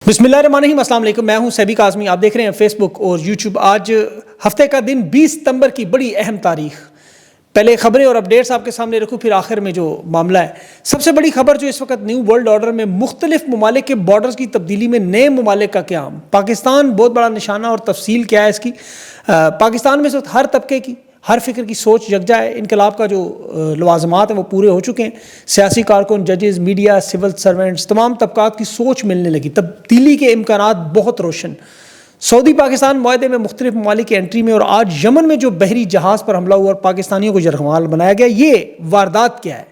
بسم اللہ الرحمن الرحیم، السلام علیکم۔ میں ہوں سیبی کاظمی، آپ دیکھ رہے ہیں فیس بک اور یوٹیوب۔ آج ہفتے کا دن 20 ستمبر کی بڑی اہم تاریخ۔ پہلے خبریں اور اپڈیٹس آپ کے سامنے رکھوں، پھر آخر میں جو معاملہ ہے۔ سب سے بڑی خبر جو اس وقت نیو ورلڈ آرڈر میں مختلف ممالک کے بارڈرز کی تبدیلی میں نئے ممالک کا قیام۔ پاکستان بہت بڑا نشانہ، اور تفصیل کیا ہے اس کی۔ پاکستان میں اس وقت ہر طبقے کی، ہر فکر کی سوچ یکجا ہے۔ انقلاب کا جو لوازمات ہیں وہ پورے ہو چکے ہیں۔ سیاسی کارکن، ججز، میڈیا، سول سرونٹس، تمام طبقات کی سوچ ملنے لگی۔ تبدیلی کے امکانات بہت روشن۔ سعودی پاکستان معاہدے میں مختلف ممالک کی انٹری میں، اور آج یمن میں جو بحری جہاز پر حملہ ہوا اور پاکستانیوں کو یرغمال بنایا گیا، یہ واردات کیا ہے؟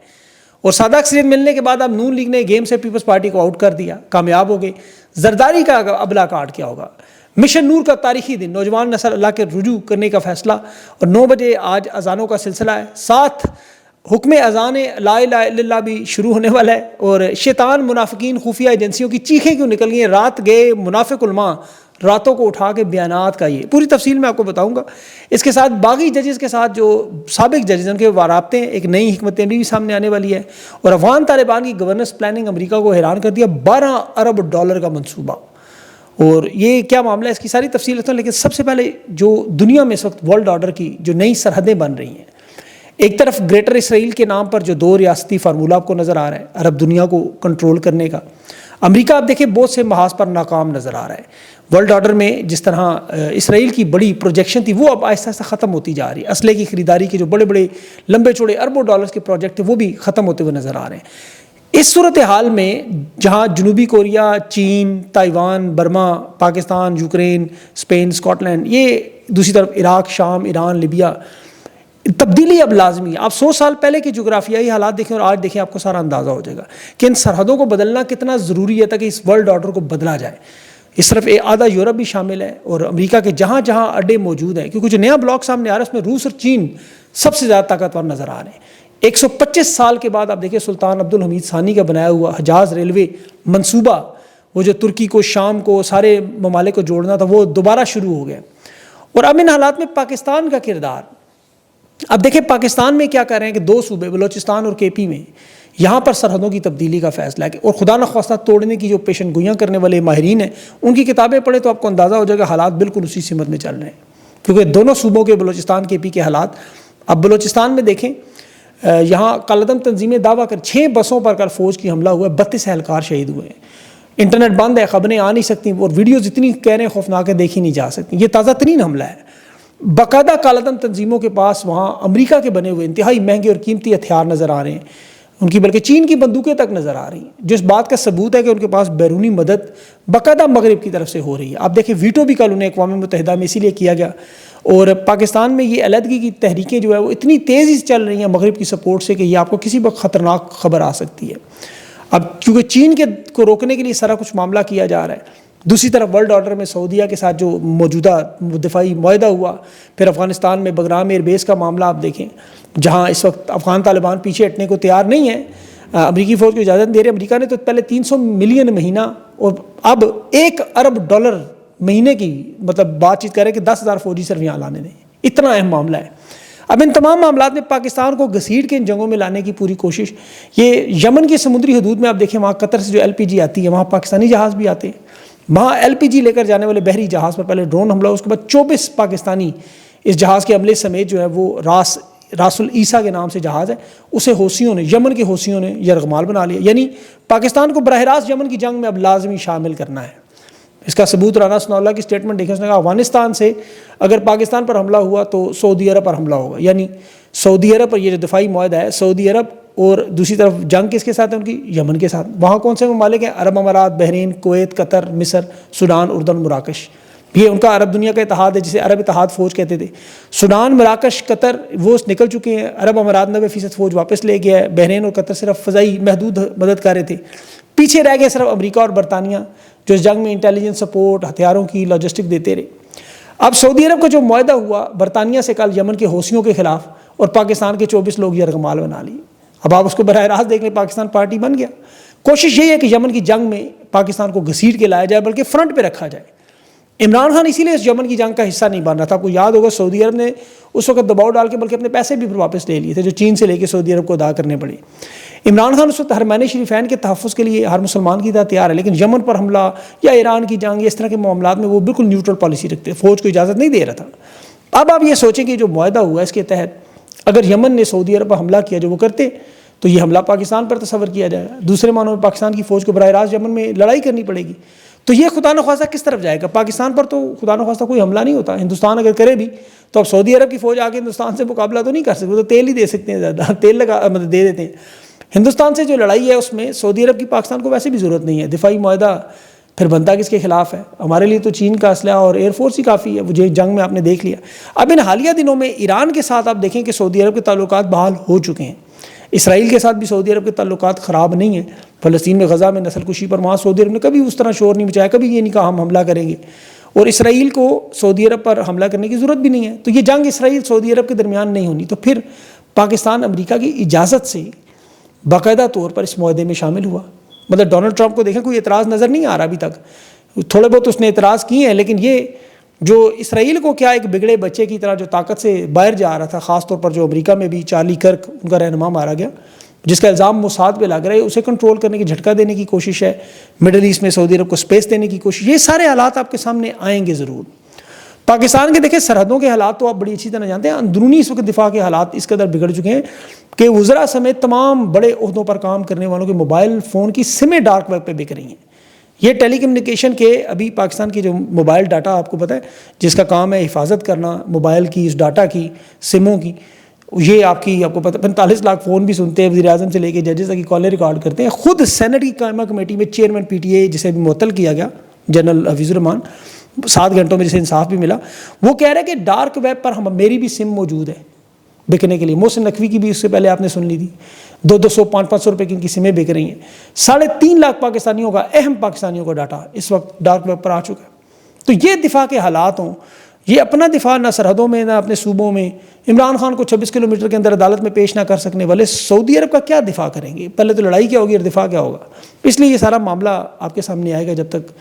اور سادہ اکثریت ملنے کے بعد اب نون لیگ نے گیم سے پیپلز پارٹی کو آؤٹ کر دیا، کامیاب ہو گئے۔ زرداری کا ابلا کاٹ کیا ہوگا؟ مشن نور کا تاریخی دن، نوجوان نسل اللہ کے رجوع کرنے کا فیصلہ، اور 9 بجے آج اذانوں کا سلسلہ ہے۔ ساتھ حکم اذان لا الہ الا اللہ بھی شروع ہونے والا ہے۔ اور شیطان، منافقین، خفیہ ایجنسیوں کی چیخیں کیوں نکل گئی ہیں؟ رات گئے منافق علماء راتوں کو اٹھا کے بیانات کا، یہ پوری تفصیل میں آپ کو بتاؤں گا۔ اس کے ساتھ باغی ججز کے ساتھ جو سابق ججز ان کے رابطے ہیں، ایک نئی حکمت عملی بھی سامنے آنے والی ہے۔ اور افغان طالبان کی گورننس پلاننگ امریکہ کو حیران کر دیا، $12 ارب کا منصوبہ۔ اور یہ کیا معاملہ ہے، اس کی ساری تفصیل رکھتا ہوں، لیکن سب سے پہلے جو دنیا میں اس وقت ورلڈ آرڈر کی جو نئی سرحدیں بن رہی ہیں، ایک طرف گریٹر اسرائیل کے نام پر جو 2 ریاستی فارمولہ آپ کو نظر آ رہا ہے عرب دنیا کو کنٹرول کرنے کا۔ امریکہ آپ دیکھیں بہت سے محاذ پر ناکام نظر آ رہا ہے۔ ورلڈ آرڈر میں جس طرح اسرائیل کی بڑی پروجیکشن تھی، وہ اب آہستہ آہستہ ختم ہوتی جا رہی ہے۔ اسلحے کی خریداری کے جو بڑے بڑے لمبے چوڑے اربوں ڈالرز کے پروجیکٹ ہیں، وہ بھی ختم ہوتے ہوئے نظر آ رہے ہیں۔ اس صورتحال میں جہاں جنوبی کوریا، چین، Taiwan, Burma, Pakistan, Ukraine, Spain, Scotland, یہ دوسری طرف عراق، شام، ایران، لیبیا، تبدیلی اب لازمی ہے۔ آپ 100 سال پہلے کے جغرافیائی حالات دیکھیں اور آج دیکھیں، آپ کو سارا اندازہ ہو جائے گا کہ ان سرحدوں کو بدلنا کتنا ضروری ہے تاکہ اس ورلڈ آرڈر کو بدلا جائے۔ اس طرف آدھا یورپ بھی شامل ہے، اور امریکہ کے جہاں جہاں اڈے موجود ہیں، کیونکہ جو نیا بلاک سامنے آ رہا ہے اس میں روس اور چین سب سے زیادہ طاقتور نظر آ رہے ہیں۔ 125 سال کے بعد آپ دیکھیں سلطان عبدالحمید ثانی کا بنایا ہوا حجاز ریلوے منصوبہ، وہ جو ترکی کو، شام کو، سارے ممالک کو جوڑنا تھا، وہ دوبارہ شروع ہو گیا۔ اور اب ان حالات میں پاکستان کا کردار، اب دیکھیں پاکستان میں کیا کر رہے ہیں کہ 2 صوبے بلوچستان اور KP میں یہاں پر سرحدوں کی تبدیلی کا فیصلہ ہے، اور خدا نخواستہ توڑنے کی جو پیشن گوئیاں کرنے والے ماہرین ہیں، ان کی کتابیں پڑھیں تو آپ کو اندازہ ہو جائے گا حالات بالکل اسی سمت میں چل رہے ہیں، کیونکہ دونوں صوبوں کے بلوچستان KP کے حالات۔ اب بلوچستان میں دیکھیں، یہاں کالعدم تنظیمیں دعویٰ کر 6 بسوں پر کل فوج کی حملہ ہوا ہے، 32 اہلکار شہید ہوئے ہیں۔ انٹرنیٹ بند ہے، خبریں آ نہیں سکتی، اور ویڈیوز اتنی کہہ رہے ہیں خوفناک ہے، دیکھی نہیں جا سکتی۔ یہ تازہ ترین حملہ ہے۔ باقاعدہ کالعدم تنظیموں کے پاس وہاں امریکہ کے بنے ہوئے انتہائی مہنگے اور قیمتی ہتھیار نظر آ رہے ہیں، ان کی بلکہ چین کی بندوقیں تک نظر آ رہی ہیں، جو اس بات کا ثبوت ہے کہ ان کے پاس بیرونی مدد باقاعدہ مغرب کی طرف سے ہو رہی ہے۔ آپ دیکھیں ویٹو بھی کل انہیں اقوام متحدہ میں اسی لیے کیا گیا، اور پاکستان میں یہ علیحدگی کی تحریکیں جو ہے وہ اتنی تیزی سے چل رہی ہیں مغرب کی سپورٹ سے کہ یہ آپ کو کسی وقت خطرناک خبر آ سکتی ہے۔ اب کیونکہ چین کو روکنے کے لیے سارا کچھ معاملہ کیا جا رہا ہے۔ دوسری طرف ورلڈ آرڈر میں سعودیہ کے ساتھ جو موجودہ دفاعی معاہدہ ہوا، پھر افغانستان میں بگرام ایئر بیس کا معاملہ آپ دیکھیں، جہاں اس وقت افغان طالبان پیچھے ہٹنے کو تیار نہیں ہیں، امریکی فوج کو اجازت دے رہے۔ امریکہ نے تو پہلے 300 ملین مہینہ اور اب $1 ارب مہینے کی مطلب بات چیت کر رہے ہیں کہ 10,000 فوجی صرف یہاں لانے دیں۔ اتنا اہم معاملہ ہے۔ اب ان تمام معاملات میں پاکستان کو گھسیٹ کے ان جنگوں میں لانے کی پوری کوشش۔ یہ یمن کی سمندری حدود میں آپ دیکھیں، وہاں قطر سے جو LPG آتی ہے، وہاں پاکستانی جہاز بھی آتے ہیں۔ وہاں LPG لے کر جانے والے بحری جہاز پر پہلے ڈرون حملہ، اس کے بعد 24 پاکستانی اس جہاز کے عملے سمیت جو ہے وہ راس العیسیٰ کے نام سے جہاز ہے، اسے حوثیوں نے، یمن کے حوثیوں نے یرغمال بنا لیا۔ یعنی پاکستان کو براہ راست یمن کی جنگ میں اب لازمی شامل کرنا ہے۔ اس کا ثبوت رانا ثناء اللہ کی سٹیٹمنٹ دیکھیں، اس نے کہا افغانستان سے اگر پاکستان پر حملہ ہوا تو سعودی عرب پر حملہ ہوگا۔ یعنی سعودی عرب پر یہ جو دفاعی معاہدہ ہے، سعودی عرب، اور دوسری طرف جنگ کس کے ساتھ ہے ان کی؟ یمن کے ساتھ۔ وہاں کون سے ممالک ہیں؟ عرب امارات، بحرین، کویت، قطر، مصر، سوڈان، اردن، مراکش۔ یہ ان کا عرب دنیا کا اتحاد ہے، جسے عرب اتحاد فوج کہتے تھے۔ سوڈان، مراکش، قطر وہ نکل چکے ہیں، عرب امارات 90% فوج واپس لے گیا ہے، بحرین اور قطر صرف فضائی محدود مدد کر رہے تھے۔ پیچھے رہ گئے صرف امریکہ اور برطانیہ، جو اس جنگ میں انٹیلیجنس سپورٹ، ہتھیاروں کی لاجسٹک دیتے رہے۔ اب سعودی عرب کا جو معاہدہ ہوا برطانیہ سے کل یمن کے حوثیوں کے خلاف، اور پاکستان کے 24 لوگ یرغمال بنا لیے۔ اب آپ اس کو براہ راست دیکھ لیں، پاکستان پارٹی بن گیا۔ کوشش یہی ہے کہ یمن کی جنگ میں پاکستان کو گھسیٹ کے لایا جائے، بلکہ فرنٹ پہ رکھا جائے۔ عمران خان اسی لیے اس یمن کی جنگ کا حصہ نہیں بن رہا تھا. آپ کو یاد ہوگا سعودی عرب نے اس وقت دباؤ ڈال کے بلکہ اپنے پیسے بھی پھر واپس لے لیے تھے جو چین سے لے کے سعودی عرب کو ادا کرنے پڑے. عمران خان اس وقت حرمین شریفین کے تحفظ کے لیے ہر مسلمان کی طرح تیار ہے, لیکن یمن پر حملہ یا ایران کی جنگ یا اس طرح کے معاملات میں وہ بالکل نیوٹرل پالیسی رکھتے, فوج کو اجازت نہیں دے رہا تھا. اب آپ یہ سوچیں کہ جو معاہدہ ہوا اس کے تحت اگر یمن نے سعودی عرب پر حملہ کیا جو وہ کرتے تو یہ حملہ پاکستان پر تصور کیا جائے گا. دوسرے معنوں میں پاکستان کی فوج کو براہ راست یمن میں لڑائی کرنی پڑے گی. تو یہ خدا نخواستہ کس طرف جائے گا؟ پاکستان پر تو خدا نخواستہ کوئی حملہ نہیں ہوتا. ہندوستان اگر کرے بھی تو اب سعودی عرب کی فوج آ کے ہندوستان سے مقابلہ تو نہیں کر سکتے, وہ تو تیل ہی دے سکتے ہیں, زیادہ تیل مطلب دے دیتے ہیں. ہندوستان سے جو لڑائی ہے اس میں سعودی عرب کی پاکستان کو ویسے بھی ضرورت نہیں ہے. دفاعی معاہدہ پھر بنتا کس کے خلاف ہے؟ ہمارے لیے تو چین کا اسلحہ اور ایئر فورس ہی کافی ہے, وہ جنگ میں آپ نے دیکھ لیا. اب ان حالیہ دنوں میں ایران کے ساتھ آپ دیکھیں کہ سعودی عرب کے تعلقات بحال ہو چکے ہیں. اسرائیل کے ساتھ بھی سعودی عرب کے تعلقات خراب نہیں ہیں. فلسطین میں غزہ میں نسل کشی پر وہاں سعودی عرب نے کبھی اس طرح شور نہیں مچایا, کبھی یہ نہیں کہا ہم حملہ کریں گے, اور اسرائیل کو سعودی عرب پر حملہ کرنے کی ضرورت بھی نہیں ہے. تو یہ جنگ اسرائیل سعودی عرب کے درمیان نہیں ہونی. تو پھر پاکستان امریکہ کی اجازت سے باقاعدہ طور پر اس معاہدے میں شامل ہوا. مطلب ڈونلڈ ٹرمپ کو دیکھیں کوئی اعتراض نظر نہیں آ رہا ابھی تک, تھوڑے بہت اس نے اعتراض کیے ہیں, لیکن یہ جو اسرائیل کو کیا ایک بگڑے بچے کی طرح جو طاقت سے باہر جا رہا تھا, خاص طور پر جو امریکہ میں بھی چارلی کرک ان کا رہنما مارا گیا جس کا الزام موساد پہ لگ رہا ہے, اسے کنٹرول کرنے کی جھٹکا دینے کی کوشش ہے, مڈل ایسٹ میں سعودی عرب کو سپیس دینے کی کوشش, یہ سارے حالات آپ کے سامنے آئیں گے ضرور. پاکستان کے دیکھیں سرحدوں کے حالات تو آپ بڑی اچھی طرح جانتے ہیں, اندرونی اس وقت دفاع کے حالات اس قدر بگڑ چکے ہیں کہ وزراء سمیت تمام بڑے عہدوں پر کام کرنے والوں کے موبائل فون کی سمیں ڈارک ویب پہ بک رہی ہیں. یہ ٹیلی کمیونیکیشن کے ابھی پاکستان کی جو موبائل ڈاٹا آپ کو پتہ ہے جس کا کام ہے حفاظت کرنا موبائل کی, اس ڈاٹا کی, سموں کی, یہ آپ کو پتہ 45 لاکھ فون بھی سنتے ہیں, وزیر اعظم سے لے کے ججز تک کی کالیں ریکارڈ کرتے ہیں. خود سینٹ کی قائمہ کمیٹی میں چیئرمین پی ٹی اے جسے بھی معطل کیا گیا جنرل حفیظ الرحمان 7 گھنٹوں میں جسے انصاف بھی ملا, وہ کہہ رہے ہیں کہ ڈارک ویب پر میری بھی سم موجود ہے بکنے کے لیے. محسن نقوی کی بھی اس سے پہلے آپ نے سن لی تھی, 200 500 روپے کی ان کی سمیں بک رہی ہیں. 3.5 لاکھ پاکستانیوں کا, اہم پاکستانیوں کا ڈاٹا اس وقت ڈارک ویب پر آ چکا ہے. تو یہ دفاع کے حالات ہوں, یہ اپنا دفاع نہ سرحدوں میں نہ اپنے صوبوں میں, عمران خان کو 26 کلومیٹر کے اندر عدالت میں پیش نہ کر سکنے والے سعودی عرب کا کیا دفاع کریں گے؟ پہلے تو لڑائی کیا ہوگی اور دفاع کیا ہوگا. اس لیے یہ سارا معاملہ آپ کے سامنے آئے گا جب تک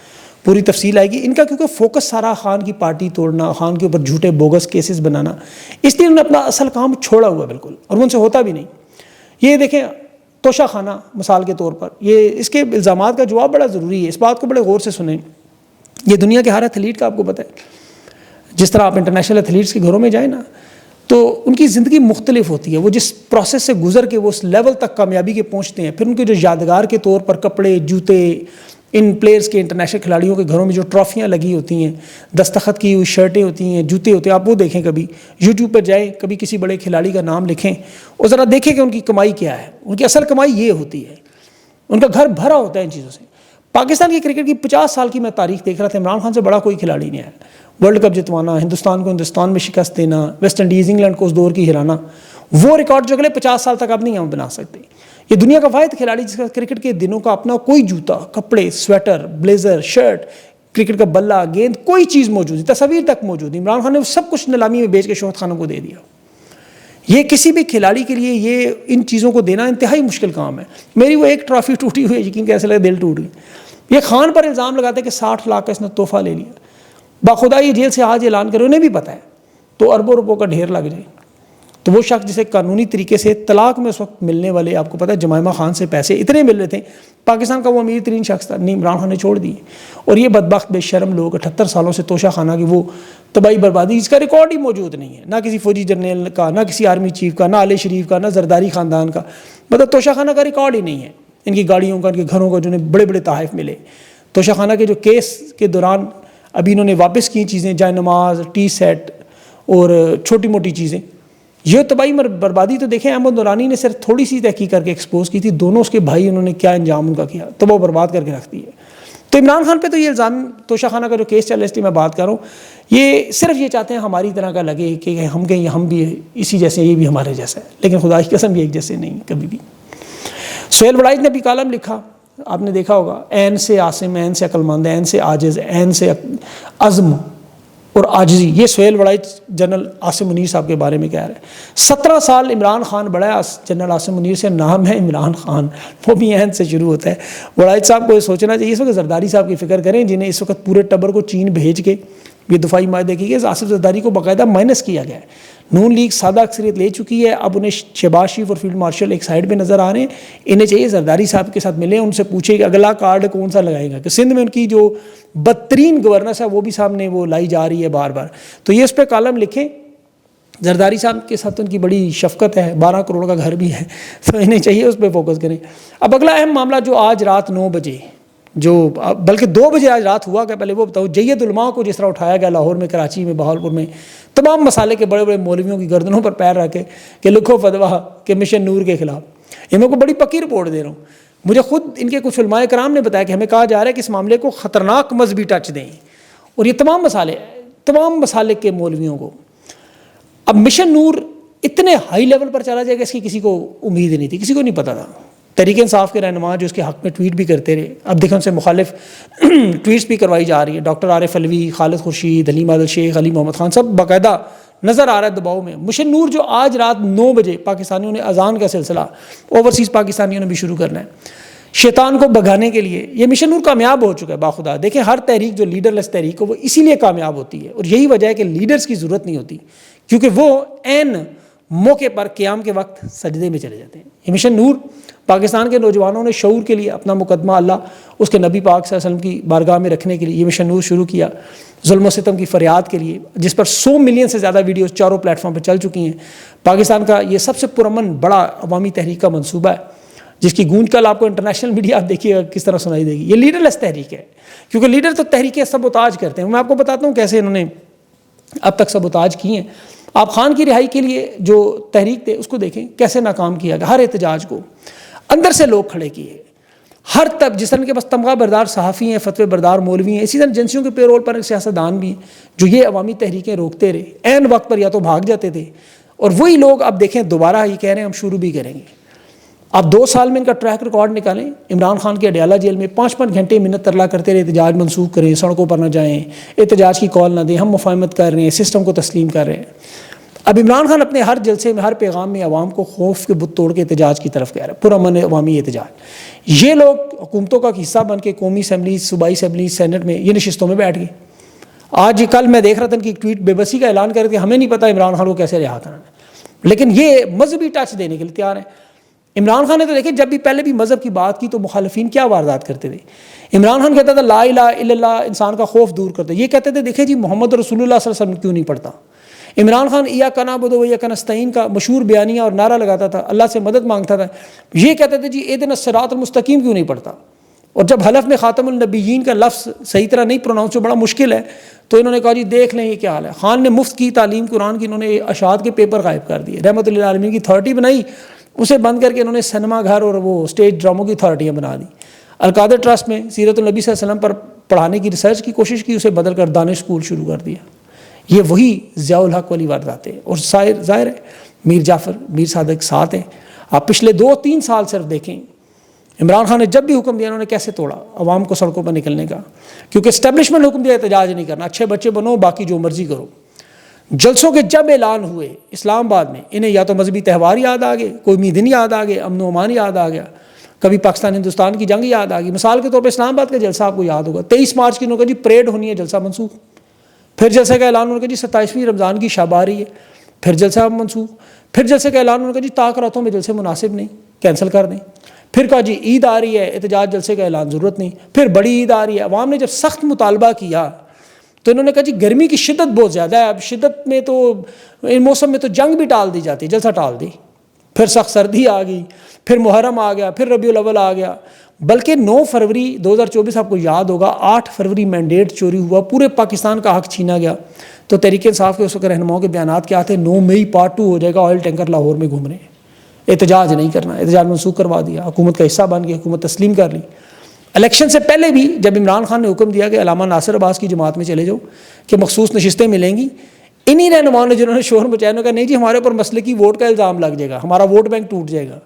پوری تفصیل آئے گی. ان کا کیونکہ فوکس سارا خان کی پارٹی توڑنا, خان کے اوپر جھوٹے بوگس کیسز بنانا, اس لیے انہوں نے اپنا اصل کام چھوڑا ہوا بالکل, اور ان سے ہوتا بھی نہیں. یہ دیکھیں توشہ خانہ مثال کے طور پر, یہ اس کے الزامات کا جواب بڑا ضروری ہے, اس بات کو بڑے غور سے سنیں. یہ دنیا کے ہر ایتھلیٹ کا آپ کو پتہ ہے, جس طرح آپ انٹرنیشنل ایتھلیٹس کے گھروں میں جائیں نا تو ان کی زندگی مختلف ہوتی ہے, وہ جس پروسیس سے گزر کے وہ اس لیول تک کامیابی کے پہنچتے ہیں, پھر ان کے جو یادگار کے طور پر کپڑے, جوتے, ان پلیئرز کے انٹرنیشنل کھلاڑیوں کے گھروں میں جو ٹرافیاں لگی ہوتی ہیں, دستخط کی ہوئی شرٹیں ہوتی ہیں, جوتے ہوتے ہیں, آپ وہ دیکھیں, کبھی یوٹیوب پہ جائیں, کبھی کسی بڑے کھلاڑی کا نام لکھیں اور ذرا دیکھیں کہ ان کی کمائی کیا ہے. ان کی اصل کمائی یہ ہوتی ہے, ان کا گھر بھرا ہوتا ہے ان چیزوں سے. پاکستان کی کرکٹ کی 50 سال کی میں تاریخ دیکھ رہا تھا, عمران خان سے بڑا کوئی کھلاڑی نہیں آیا. ورلڈ کپ جتوانا, ہندوستان کو ہندوستان میں شکست دینا, ویسٹ انڈیز انگلینڈ کو اس دور کی ہرانا, وہ ریکارڈ جو اگلے 50 سال تک آپ نہیں ہم بنا سکتے. یہ دنیا کا واحد کھلاڑی جس کا کرکٹ کے دنوں کا اپنا کوئی جوتا, کپڑے, سویٹر, بلیزر, شرٹ, کرکٹ کا بلہ, گیند, کوئی چیز موجود ہے, تصویر تک موجود ہے. عمران خان نے سب کچھ نیلامی میں بیچ کے شوہد خانوں کو دے دیا. یہ کسی بھی کھلاڑی کے لیے یہ ان چیزوں کو دینا انتہائی مشکل کام ہے. میری وہ ایک ٹرافی ٹوٹی ہوئی ہے, یقین کیسے لگا, دل ٹوٹ گیا. یہ خان پر الزام لگاتے ہیں کہ 60 لاکھ کا اس نے تحفہ لے لیا. باخدا یہ جیل سے آج اعلان کرے, انہیں بھی پتہ ہے تو اربوں روپوں کا ڈھیر لگ جائے. تو وہ شخص جسے قانونی طریقے سے طلاق میں اس وقت ملنے والے, آپ کو پتہ ہے جمائمہ خان سے پیسے اتنے مل رہے تھے, پاکستان کا وہ امیر ترین شخص تھا, نہیں عمران خان نے چھوڑ دیے. اور یہ بدبخت بے شرم لوگ 78 سالوں سے توشہ خانہ کی وہ تباہی بربادی, اس کا ریکارڈ ہی موجود نہیں ہے, نہ کسی فوجی جنرل کا, نہ کسی آرمی چیف کا, نہ علی شریف کا, نہ زرداری خاندان کا. مطلب توشہ خانہ کا ریکارڈ ہی نہیں ہے, ان کی گاڑیوں کا, ان کے گھروں کا, جنہیں بڑے بڑے تحائف ملے. توشہ خانہ کے جو کیس کے دوران ابھی انہوں نے واپس کی چیزیں, جائے نماز, ٹی سیٹ اور چھوٹی موٹی چیزیں, یہ تباہی بربادی تو دیکھیں احمد نورانی نے صرف تھوڑی سی تحقیق کر کے ایکسپوز کی تھی. دونوں اس کے بھائی, انہوں نے کیا انجام ان کا کیا, تباہ برباد کر کے رکھ دی ہے. تو عمران خان پہ تو یہ الزام, توشہ خانہ کا جو کیس چل رہا ہے اس لیے میں بات کر رہا ہوں, یہ صرف یہ چاہتے ہیں ہماری طرح کا لگے کہ ہم کہیں ہم بھی اسی جیسے, یہ بھی ہمارے جیسا ہے, لیکن خدا کی قسم یہ ایک جیسے نہیں کبھی بھی. سہیل وڑائچ نے بھی کالم لکھا, آپ نے دیکھا ہوگا, عین سے عاصم, عین سے عقل مند, عین سے عاجز, عین سے عزم, اور عاجزی. یہ سہیل وڑائچ جنرل عاصم منیر صاحب کے بارے میں کہہ رہے ہیں. 17 سال عمران خان بڑا ہے جنرل عاصم منیر سے, نام ہے عمران خان, وہ بھی عین سے شروع ہوتا ہے. وڑائچ صاحب کو یہ سوچنا چاہیے اس وقت زرداری صاحب کی فکر کریں, جنہیں اس وقت پورے ٹبر کو چین بھیج کے یہ دفاعی معاہدے کی گئے. آصف زرداری کو باقاعدہ مائنس کیا گیا ہے. نون لیگ سادہ اکثریت لے چکی ہے, اب انہیں شہباز شریف اور فیلڈ مارشل ایک سائڈ پہ نظر آ رہے ہیں. انہیں چاہیے زرداری صاحب کے ساتھ ملیں, ان سے پوچھیں کہ اگلا کارڈ کون سا لگائے گا, کہ سندھ میں ان کی جو بدترین گورننس ہے وہ بھی سامنے وہ لائی جا رہی ہے بار بار. تو یہ اس پہ کالم لکھیں. زرداری صاحب کے ساتھ ان کی بڑی شفقت ہے, 12 کروڑ کا گھر بھی ہے, تو انہیں چاہیے اس پہ فوکس کریں. اب اگلا اہم معاملہ جو آج رات 9 بجے, جو بلکہ 2 بجے آج رات ہوا کہ پہلے وہ بتاؤ, جید علماء کو جس طرح اٹھایا گیا لاہور میں, کراچی میں, بہاولپور میں, تمام مسالے کے بڑے بڑے مولویوں کی گردنوں پر پیر رکھے کہ لکھو فتویٰ کہ مشن نور کے خلاف. یہ میں کو بڑی پکی رپورٹ دے رہا ہوں. مجھے خود ان کے کچھ علماء کرام نے بتایا کہ ہمیں کہا جا رہا ہے کہ اس معاملے کو خطرناک مذہبی ٹچ دیں, اور یہ تمام مسالے کے مولویوں کو. اب مشن نور اتنے ہائی لیول پر چلا جائے گا اس کی کسی کو امید نہیں تھی, کسی کو نہیں پتا تھا. تحریک انصاف کے رہنما جو اس کے حق میں ٹویٹ بھی کرتے رہے, اب دیکھیں ان سے مخالف ٹویٹس بھی کروائی جا رہی ہے. ڈاکٹر عارف علوی, خالد خورشید, حلیم عادل شیخ, علی محمد خان, سب باقاعدہ نظر آ رہا ہے دباؤ میں. مشن نور جو آج رات 9 بجے پاکستانیوں نے اذان کا سلسلہ اوورسیز پاکستانیوں نے بھی شروع کرنا ہے شیطان کو بھگانے کے لیے. یہ مشن نور کامیاب ہو چکا ہے باخدا. دیکھیں ہر تحریک جو لیڈر لیس تحریک ہو وہ اسی لیے کامیاب ہوتی ہے, اور یہی وجہ ہے کہ لیڈرز کی ضرورت نہیں ہوتی, کیونکہ وہ عین موقع پر قیام کے وقت سجدے میں چلے جاتے ہیں. یہ مشن نور پاکستان کے نوجوانوں نے شعور کے لیے اپنا مقدمہ اللہ اس کے نبی پاک صلی اللہ علیہ وسلم کی بارگاہ میں رکھنے کے لیے یہ مشن نور شروع کیا, ظلم و ستم کی فریاد کے لیے, جس پر 100 ملین سے زیادہ ویڈیوز چاروں پلیٹ فارم پہ چل چکی ہیں. پاکستان کا یہ سب سے پرامن بڑا عوامی تحریک کا منصوبہ ہے, جس کی گونج کل آپ کو انٹرنیشنل میڈیا آپ دیکھیے گا کس طرح سنائی دے گی. یہ لیڈر لیس تحریک ہے, کیونکہ لیڈر تو تحریکیں سبوتاج کرتے ہیں. میں آپ کو بتاتا ہوں کیسے انہوں نے اب تک سبوتاج کی ہیں. آپ خان کی رہائی کے لیے جو تحریک تھے اس کو دیکھیں کیسے ناکام کیا گیا. ہر احتجاج کو اندر سے لوگ کھڑے کیے, ہر تب جس طرح کے پاس تمغہ بردار صحافی ہیں, فتوی بردار مولوی ہیں, اسی طرح ایجنسیوں کے پے رول پر سیاستدان بھی ہیں جو یہ عوامی تحریکیں روکتے رہے. عین وقت پر یا تو بھاگ جاتے تھے, اور وہی لوگ اب دیکھیں دوبارہ یہ کہہ رہے ہیں ہم شروع بھی کریں گے. آپ 2 سال میں ان کا ٹریک ریکارڈ نکالیں. عمران خان کے اڈیالہ جیل میں 5-5 گھنٹے منت ترلا کرتے رہے احتجاج منسوخ کریں, سڑکوں پر نہ جائیں, احتجاج کی کال نہ دیں, ہم مفاہمت کر رہے ہیں, سسٹم کو تسلیم کر رہے ہیں. اب عمران خان اپنے ہر جلسے میں, ہر پیغام میں عوام کو خوف کے بت توڑ کے احتجاج کی طرف کہہ رہے ہیں, پرامن عوامی احتجاج. یہ لوگ حکومتوں کا حصہ بن کے قومی اسمبلی, صوبائی اسمبلی, سینٹ میں یہ نشستوں میں بیٹھ گئے. آج کل میں دیکھ رہا تھا ان کی ایک ٹویٹ بے بسی کا اعلان کر کے ہمیں نہیں پتا عمران خان کو کیسے رہا کرنا ہے, لیکن یہ مذہبی ٹچ دینے کے لیے تیار ہیں. عمران خان نے تو دیکھیں جب بھی پہلے بھی مذہب کی بات کی تو مخالفین کیا واردات کرتے تھے. عمران خان کہتا تھا لا الہ الا اللہ انسان کا خوف دور کرتے. یہ کہتے تھے دیکھیں جی محمد رسول اللہ صلی اللہ علیہ وسلم کیوں نہیں پڑھتا. عمران خان ایاک نعبد و ایاک نستعین کا مشہور بیانیہ اور نعرہ لگاتا تھا, اللہ سے مدد مانگتا تھا. یہ کہتے تھے جی اہدنا الصراط المستقیم کیوں نہیں پڑھتا. اور جب حلف میں خاتم النبیین کا لفظ صحیح طرح نہیں پروناؤنس, جو بڑا مشکل ہے, تو انہوں نے کہا جی دیکھ لیں یہ کیا حال ہے. خان نے مفت کی تعلیم قرآن کی, انہوں نے اشاعت کے پیپر غائب کر دیے. رحمت اللہ عالمین کی اتھارٹی بنائی, اسے بند کر کے انہوں نے سنیما گھر اور وہ اسٹیج ڈراموں کی اتھارٹیاں بنا دی. القادر ٹرسٹ میں سیرت النبی صلی اللہ علیہ وسلم پر پڑھانے کی ریسرچ کی کوشش کی, اسے بدل کر دانش اسکول شروع کر دیا. یہ وہی ضیاء الحق والی واردات ہے. اور ظاہر ہے میر جعفر, میر صادق ساتھ ہیں. آپ پچھلے 2-3 سال صرف دیکھیں عمران خان نے جب بھی حکم دیا انہوں نے کیسے توڑا عوام کو سڑکوں پر نکلنے کا, کیونکہ اسٹیبلشمنٹ حکم دیا احتجاج نہیں کرنا, اچھے بچے بنو باقی جو مرضی کرو. جلسوں کے جب اعلان ہوئے اسلام آباد میں, انہیں یا تو مذہبی تہوار یاد آ گئے, کوئی دن یاد آ گئے, امن و امان یاد آ گیا, کبھی پاکستان ہندوستان کی جنگ یاد آ گئی. مثال کے طور پہ اسلام آباد کا جلسہ آپ کو یاد ہوگا, 23 مارچ کی انہوں نے کہا جی پریڈ ہونی ہے, جلسہ منسوخ. پھر جلسے کا اعلان انہوں نے کہا جی 27ویں رمضان کی شب آ رہی ہے, پھر جلسہ منسوخ. پھر جلسے کا اعلان انہوں نے کہا جی طاق راتوں میں جلسے مناسب نہیں, کینسل کر دیں. پھر کہا جی عید آ رہی ہے, احتجاج جلسے کا اعلان ضرورت نہیں. پھر بڑی عید آ رہی ہے. عوام نے جب سخت مطالبہ کیا تو انہوں نے کہا جی گرمی کی شدت بہت زیادہ ہے, اب شدت میں تو ان موسم میں تو جنگ بھی ٹال دی جاتی, جلسہ ٹال دی. پھر سخت سردی آ گئی, پھر محرم آ گیا, پھر ربیع الاول آ گیا. بلکہ 9 فروری 2024 آپ کو یاد ہوگا 8 فروری مینڈیٹ چوری ہوا, پورے پاکستان کا حق چھینا گیا. تو تحریک انصاف کے اس وقت رہنماؤں کے بیانات کیا تھے, 9 مئی پارٹ 2 ہو جائے گا, آئل ٹینکر لاہور میں گھوم رہے ہیں, احتجاج نہیں کرنا. احتجاج منسوخ کروا دیا, حکومت کا حصہ بن گیا, حکومت تسلیم کر لی. الیکشن سے پہلے بھی جب عمران خان نے حکم دیا کہ علامہ ناصر عباس کی جماعت میں چلے جاؤ کہ مخصوص نشستیں ملیں گی, انہی رہنماؤں نے جنہوں نے شور مچایا نے کہا نہیں جی ہمارے اوپر مسئلے کی ووٹ کا الزام لگ جائے گا, ہمارا ووٹ بینک ٹوٹ جائے گا,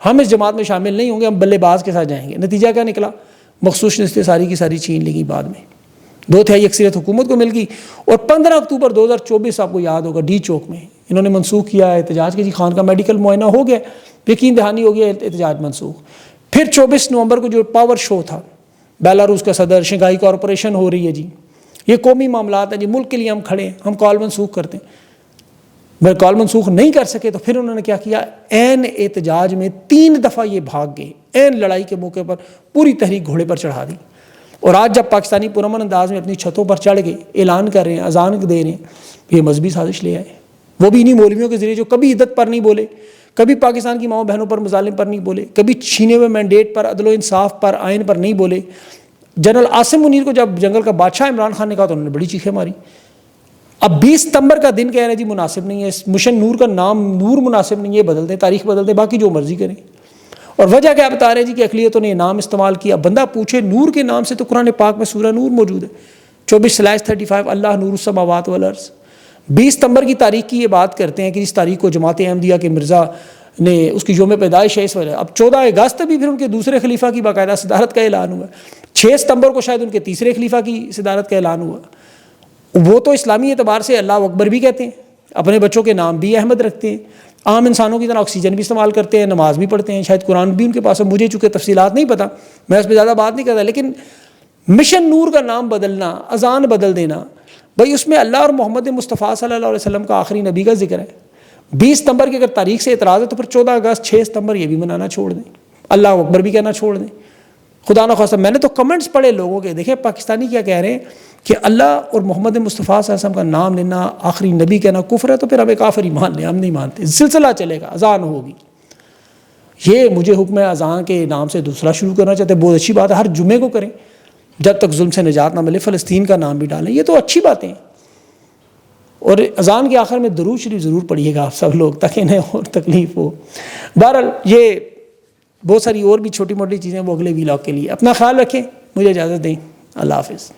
ہم اس جماعت میں شامل نہیں ہوں گے, ہم بلے باز کے ساتھ جائیں گے. نتیجہ کیا نکلا, مخصوص نشستیں ساری کی ساری چھین لی گئی بعد میں. 2/3 اکثریت حکومت کو مل گئی. اور 15 اکتوبر 2024 آپ کو یاد ہوگا ڈی چوک میں انہوں نے منسوخ کیا احتجاج کے جی خان کا میڈیکل معائنہ ہو گیا, یقین دہانی ہو گیا, احتجاج منسوخ. پھر 24 نومبر کو جو پاور شو تھا, بیلاروس کا صدر, شنگھائی کارپوریشن ہو رہی ہے جی, یہ قومی معاملات ہیں جی, ملک کے لیے ہم کھڑے ہیں, ہم کال منسوخ کرتے ہیں. اگر کال منسوخ نہیں کر سکے تو پھر انہوں نے کیا کیا, عین احتجاج میں 3 دفعہ یہ بھاگ گئے, عین لڑائی کے موقع پر پوری تحریک گھوڑے پر چڑھا دی. اور آج جب پاکستانی پرامن انداز میں اپنی چھتوں پر چڑھ گئے, اعلان کر رہے ہیں, اذان دے رہے ہیں, یہ مذہبی سازش لے آئے, وہ بھی انہی مولویوں کے ذریعے جو کبھی عدت پر نہیں بولے, کبھی پاکستان کی ماؤں بہنوں پر مظالم پر نہیں بولے, کبھی چھینے ہوئے مینڈیٹ پر, عدل و انصاف پر, آئین پر نہیں بولے. جنرل عاصم منیر کو جب جنگل کا بادشاہ عمران خان نے کہا تو انہوں نے بڑی چیخیں ماری. اب 20 ستمبر کا دن کہہ رہے ہیں جی مناسب نہیں ہے, مشن نور کا نام نور مناسب نہیں ہے, بدل دیں, تاریخ بدل دیں, باقی جو مرضی کریں. اور وجہ کیا بتا رہے ہیں جی کہ اقلیتوں نے یہ نام استعمال کیا. بندہ پوچھے نور کے نام سے تو قرآن پاک میں سورہ نور موجود ہے 24/35, اللہ نور السماوات والارض. 20 ستمبر کی تاریخ کی یہ بات کرتے ہیں کہ اس تاریخ کو جماعت احمدیہ کے مرزا نے اس کی یوم پیدائش ہے اس وجہ. اب 14 اگست بھی پھر ان کے دوسرے خلیفہ کی باقاعدہ صدارت کا اعلان ہوا. 6 ستمبر کو شاید ان کے تیسرے خلیفہ کی صدارت کا اعلان ہوا. وہ تو اسلامی اعتبار سے اللہ اکبر بھی کہتے ہیں, اپنے بچوں کے نام بھی احمد رکھتے ہیں, عام انسانوں کی طرح آکسیجن بھی استعمال کرتے ہیں, نماز بھی پڑھتے ہیں, شاید قرآن بھی ان کے پاس ہے, مجھے چونکہ تفصیلات نہیں پتہ, میں اس پہ زیادہ بات نہیں کرتا. لیکن مشن نور کا نام بدلنا, اذان بدل دینا, بھائی اس میں اللہ اور محمد مصطفیٰ صلی اللہ علیہ وسلم کا آخری نبی کا ذکر ہے. 20 ستمبر کی اگر تاریخ سے اعتراض ہے تو پھر 14 اگست 6 ستمبر یہ بھی منانا چھوڑ دیں, اللہ اکبر بھی کہنا چھوڑ دیں. خدا نخواستہ میں نے تو کمنٹس پڑھے لوگوں کے, دیکھیں پاکستانی کیا کہہ رہے ہیں کہ اللہ اور محمد مصطفیٰ صلی اللہ علیہ وسلم کا نام لینا, آخری نبی کہنا کفر ہے, تو پھر ہمیں کافر ہی مان لیں, ہم نہیں مانتے. سلسلہ چلے گا, اذان ہوگی. یہ مجھے حکم ہے اذان کے نام سے دوسرا شروع کرنا چاہتے ہیں, بہت اچھی بات ہے, ہر جمعے کو کریں جب تک ظلم سے نجات نہ ملے, فلسطین کا نام بھی ڈالیں, یہ تو اچھی باتیں ہیں. اور اذان کے آخر میں درود شریف ضرور پڑھیے گا آپ سب لوگ, تاکہ انہیں اور تکلیف ہو. بہرحال یہ بہت ساری اور بھی چھوٹی موٹی چیزیں وہ اگلے ویلاگ کے لیے. اپنا خیال رکھیں, مجھے اجازت دیں, اللہ حافظ.